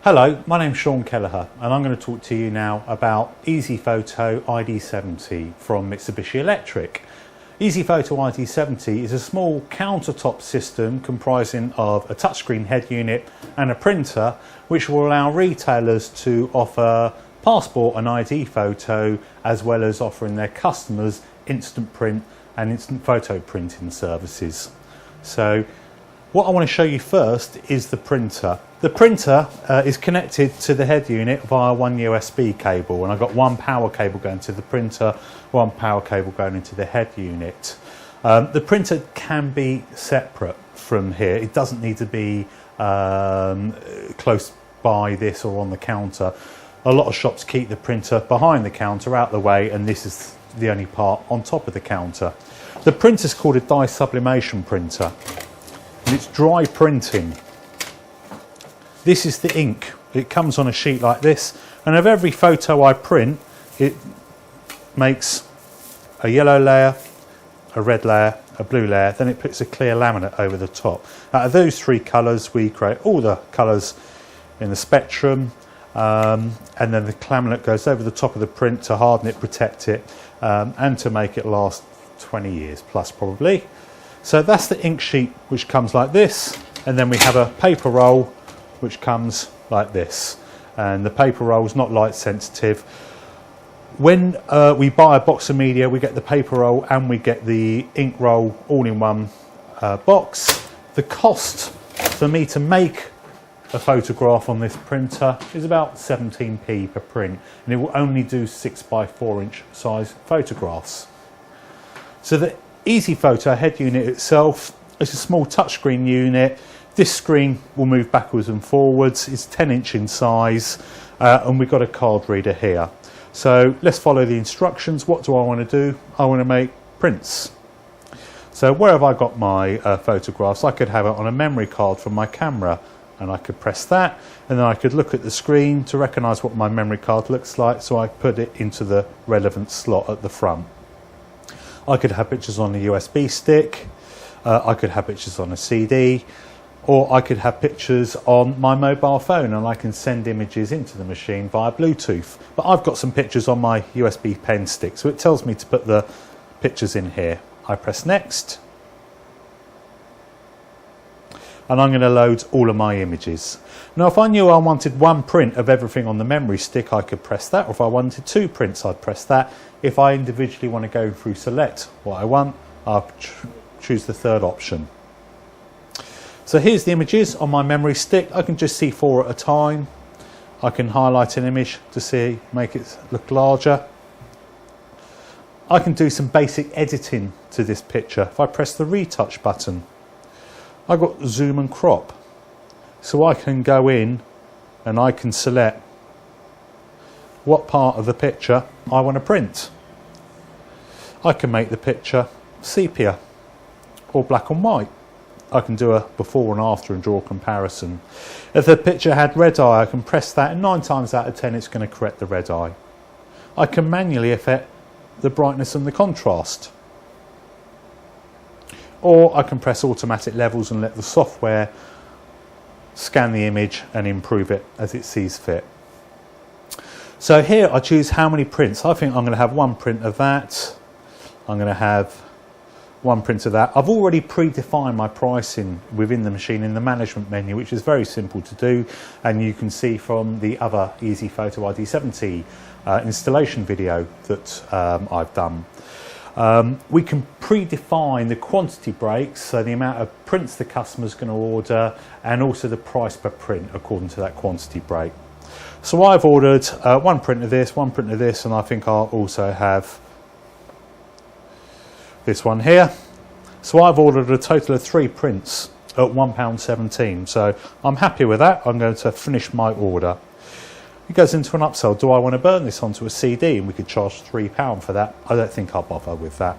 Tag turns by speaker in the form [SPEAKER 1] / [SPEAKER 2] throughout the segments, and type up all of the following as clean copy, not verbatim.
[SPEAKER 1] Hello, my name's Sean Kelleher and I'm going to talk to you now about EasyPhoto ID70 from Mitsubishi Electric. EasyPhoto ID70 is a small countertop system comprising of a touchscreen head unit and a printer, which will allow retailers to offer passport and ID photo, as well as offering their customers instant print and instant photo printing services. So what I want to show you first is the printer. The printer is connected to the head unit via one USB cable, and I've got one power cable going to the printer, one power cable going into the head unit. The printer can be separate from here. It doesn't need to be close by this or on the counter. A lot of shops keep the printer behind the counter, out the way, and this is the only part on top of the counter. The printer is called a dye sublimation printer, and it's dry printing. This is the ink. It comes on a sheet like this, and of every photo I print, it makes a yellow layer, a red layer, a blue layer, then it puts a clear laminate over the top. Out of those three colours, we create all the colours in the spectrum, and then the laminate goes over the top of the print to harden it, protect it, and to make it last 20 years plus probably. So that's the ink sheet, which comes like this, and then we have a paper roll which comes like this, and the paper roll is not light sensitive. When we buy a box of media, we get the paper roll and we get the ink roll all in one box. The cost for me to make a photograph on this printer is about 17p per print, and it will only do 6x4 inch size photographs. So the EasyPhoto head unit itself is a small touchscreen unit. This screen will move backwards and forwards. It's 10" in size, and we've got a card reader here. So let's follow the instructions. What do I want to do? I want to make prints. So where have I got my photographs? I could have it on a memory card from my camera, and I could press that, and then I could look at the screen to recognise what my memory card looks like, so I put it into the relevant slot at the front. I could have pictures on a USB stick, I could have pictures on a CD, or I could have pictures on my mobile phone, and I can send images into the machine via Bluetooth. But I've got some pictures on my USB pen stick, so it tells me to put the pictures in here. I press next, and I'm going to load all of my images. Now if I knew I wanted one print of everything on the memory stick, I could press that, or if I wanted two prints, I'd press that. If I individually want to go through select what I want, I'll choose the third option. So here's the images on my memory stick. I can just see 4 at a time. I can highlight an image to make it look larger. I can do some basic editing to this picture. If I press the retouch button, I've got zoom and crop. So I can go in and I can select what part of the picture I want to print. I can make the picture sepia or black and white. I can do a before and after and draw a comparison. If the picture had red eye, I can press that, and 9 times out of 10 it's going to correct the red eye. I can manually affect the brightness and the contrast. Or I can press automatic levels and let the software scan the image and improve it as it sees fit. So here I choose how many prints. I think I'm going to have one print of that. I'm going to have one print of that. I've already predefined my pricing within the machine in the management menu, which is very simple to do, and you can see from the other EasyPhoto ID70 installation video that I've done. We can predefine the quantity breaks, so the amount of prints the customer's going to order, and also the price per print according to that quantity break. So I've ordered one print of this, one print of this, and I think I'll also have this one here. So I've ordered a total of 3 prints at £1.17. So I'm happy with that. I'm going to finish my order. It goes into an upsell. Do I want to burn this onto a CD? And we could charge £3 for that. I don't think I'll bother with that.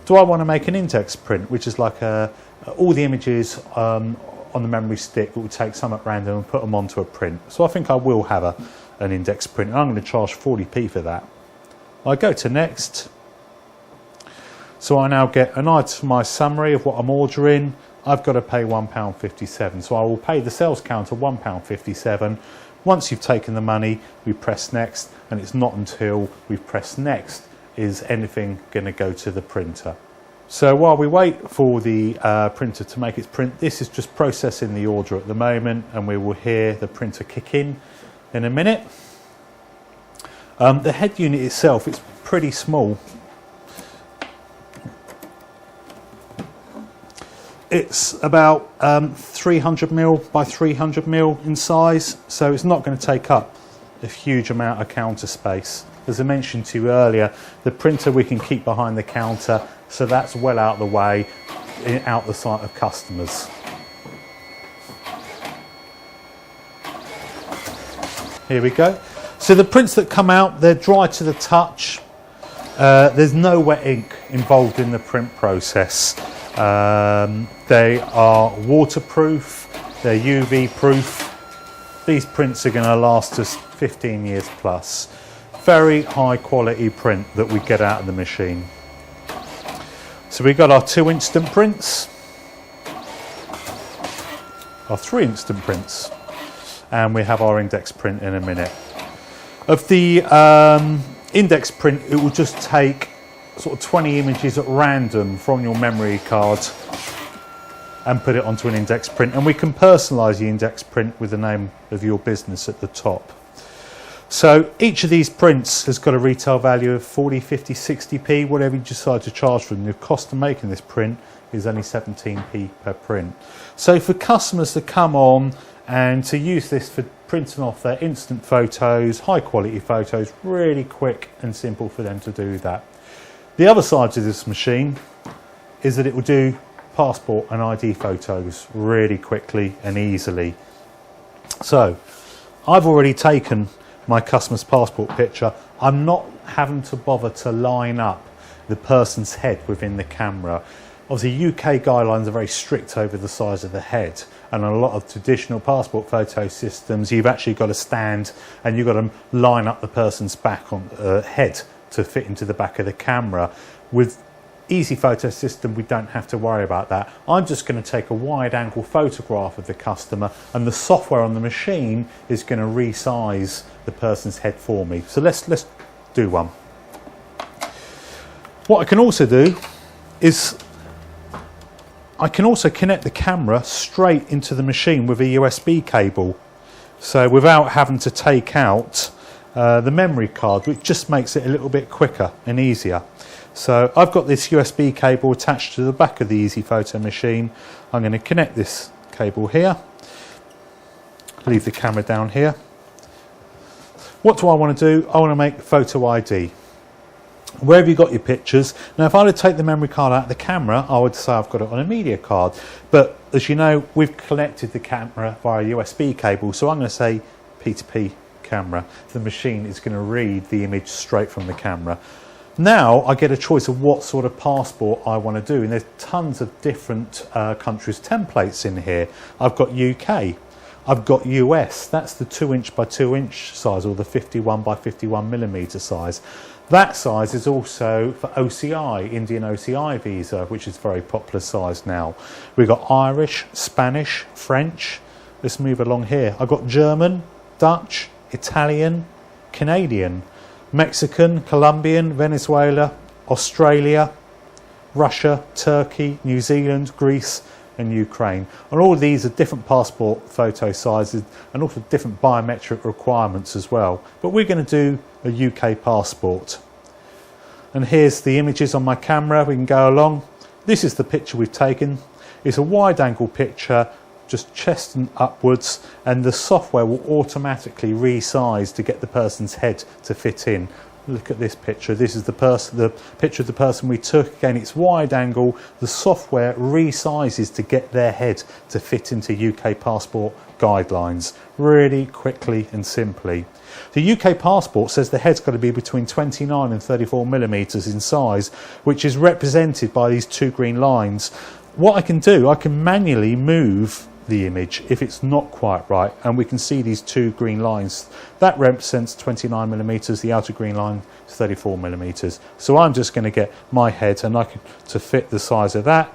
[SPEAKER 1] Do I want to make an index print, which is like all the images on the memory stick, but we'll take some at random and put them onto a print. So I think I will have an index print, and I'm going to charge 40p for that. I go to next. So I now get an itemised summary of what I'm ordering. I've got to pay £1.57. So I will pay the sales counter £1.57, Once you've taken the money, we press next, and it's not until we press next is anything going to go to the printer. So while we wait for the printer to make its print, this is just processing the order at the moment, and we will hear the printer kick in a minute. The head unit itself, it's pretty small. It's about 300mm by 300mm in size, so it's not going to take up a huge amount of counter space. As I mentioned to you earlier, the printer we can keep behind the counter, so that's well out of the way, out the sight of customers. Here we go. So the prints that come out, they're dry to the touch. There's no wet ink involved in the print process. They are waterproof, they're UV proof. These prints are going to last us 15 years plus. Very high quality print that we get out of the machine. So we've got our 2 instant prints, our 3 instant prints, and we have our index print in a minute. Of the index print, it will just take sort of 20 images at random from your memory card and put it onto an index print, and we can personalise the index print with the name of your business at the top. So each of these prints has got a retail value of 40, 50, 60p, whatever you decide to charge for them. The cost of making this print is only 17p per print. So for customers to come on and to use this for printing off their instant photos, high quality photos, really quick and simple for them to do that. The other side to this machine is that it will do passport and ID photos really quickly and easily. So I've already taken my customer's passport picture. I'm not having to bother to line up the person's head within the camera. Obviously UK guidelines are very strict over the size of the head, and a lot of traditional passport photo systems you've actually got to stand and you've got to line up the person's back on head to fit into the back of the camera. With Easy Photo system, we don't have to worry about that. I'm just going to take a wide angle photograph of the customer, and the software on the machine is going to resize the person's head for me. So let's do one. What I can also do is I can also connect the camera straight into the machine with a USB cable. So without having to take out the memory card, which just makes it a little bit quicker and easier. So I've got this USB cable attached to the back of the Easy Photo machine. I'm going to connect this cable here, leave the camera down here. What do I want to do? I want to make photo ID. Where have you got your pictures? Now if I were to take the memory card out of the camera, I would say I've got it on a media card. But as you know, we've connected the camera via USB cable, so I'm going to say P2P camera. The machine is going to read the image straight from the camera. Now I get a choice of what sort of passport I want to do, and there's tons of different countries' templates in here. I've got UK, I've got US, that's the 2" by 2" size, or the 51 by 51mm size. That size is also for OCI, Indian OCI visa, which is very popular size now. We've got Irish, Spanish, French. Let's move along here. I've got German, Dutch, Italian, Canadian, Mexican, Colombian, Venezuela, Australia, Russia, Turkey, New Zealand, Greece and Ukraine. And all of these are different passport photo sizes and also different biometric requirements as well. But we're going to do a UK passport. And here's the images on my camera. We can go along. This is the picture we've taken. It's a wide angle picture, just chest and upwards, and the software will automatically resize to get the person's head to fit in. Look at this picture. This is the picture of the person we took. Again, it's wide angle. The software resizes to get their head to fit into UK passport guidelines really quickly and simply. The UK passport says the head's got to be between 29 and 34mm in size, which is represented by these 2 green lines. What I can do, I can manually move the image if it's not quite right, and we can see these 2 green lines. That represents 29mm, the outer green line is 34mm. So I'm just going to get my head and I can to fit the size of that,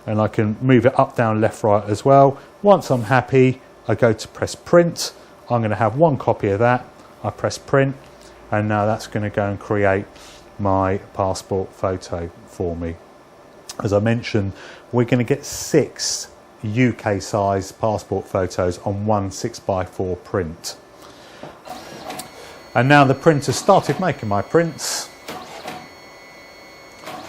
[SPEAKER 1] and I can move it up, down, left, right as well. Once I'm happy, I go to press print. I'm going to have one copy of that. I press print, and now that's going to go and create my passport photo for me. As I mentioned, we're going to get 6 UK size passport photos on one 6x4 print. And now the printer started making my prints.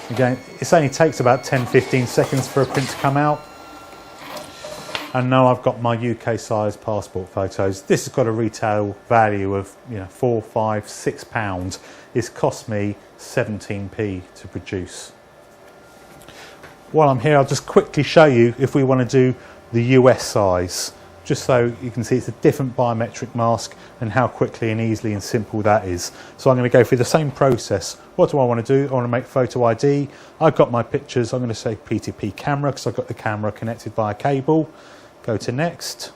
[SPEAKER 1] Again, it only takes about 10-15 seconds for a print to come out. And now I've got my UK size passport photos. This has got a retail value of £4, £5, £6. It's cost me 17p to produce. While I'm here, I'll just quickly show you if we want to do the US size, just so you can see it's a different biometric mask and how quickly and easily and simple that is. So I'm going to go through the same process. What do I want to do? I want to make photo ID. I've got my pictures. I'm going to say P2P camera because I've got the camera connected via cable. Go to next.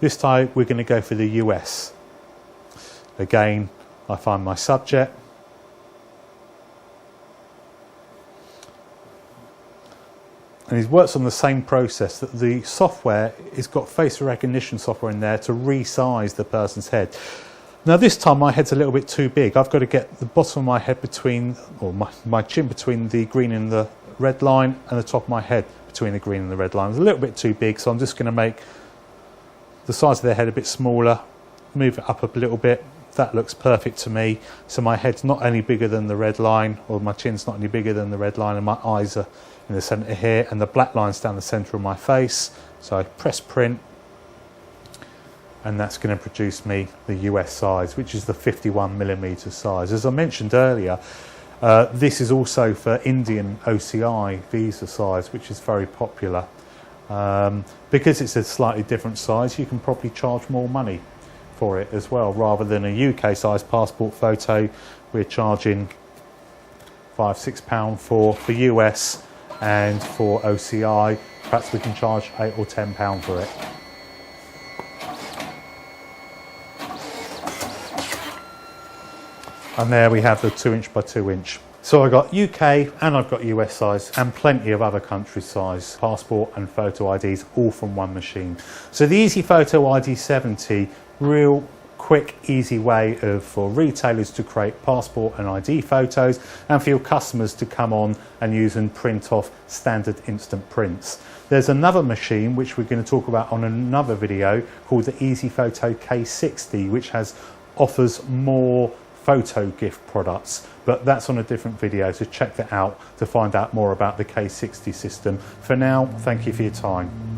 [SPEAKER 1] This time we're going to go for the US. Again, I find my subject. And it works on the same process, that the software has got face recognition software in there to resize the person's head. Now this time my head's a little bit too big. I've got to get the bottom of my head between, or my chin between the green and the red line, and the top of my head between the green and the red line. It's a little bit too big, so I'm just going to make the size of their head a bit smaller, move it up a little bit. That looks perfect to me. So my head's not any bigger than the red line, or my chin's not any bigger than the red line, and my eyes are in the centre here, and the black line's down the centre of my face. So I press print, and that's going to produce me the US size, which is the 51mm size. As I mentioned earlier, this is also for Indian OCI visa size, which is very popular. Because it's a slightly different size, you can probably charge more money for it as well. Rather than a UK size passport photo, we're charging £5, £6 for US, and for OCI perhaps we can charge £8 or £10 for it. And there we have the 2" by 2". So I've got UK and I've got US size and plenty of other country size passport and photo IDs all from one machine. So the EasyPhoto ID70, real quick, easy way for retailers to create passport and ID photos, and for your customers to come on and use and print off standard instant prints. There's another machine which we're going to talk about on another video called the EasyPhoto K60, which offers more photo gift products, but that's on a different video, so check that out to find out more about the K60 system. For now, thank you for your time.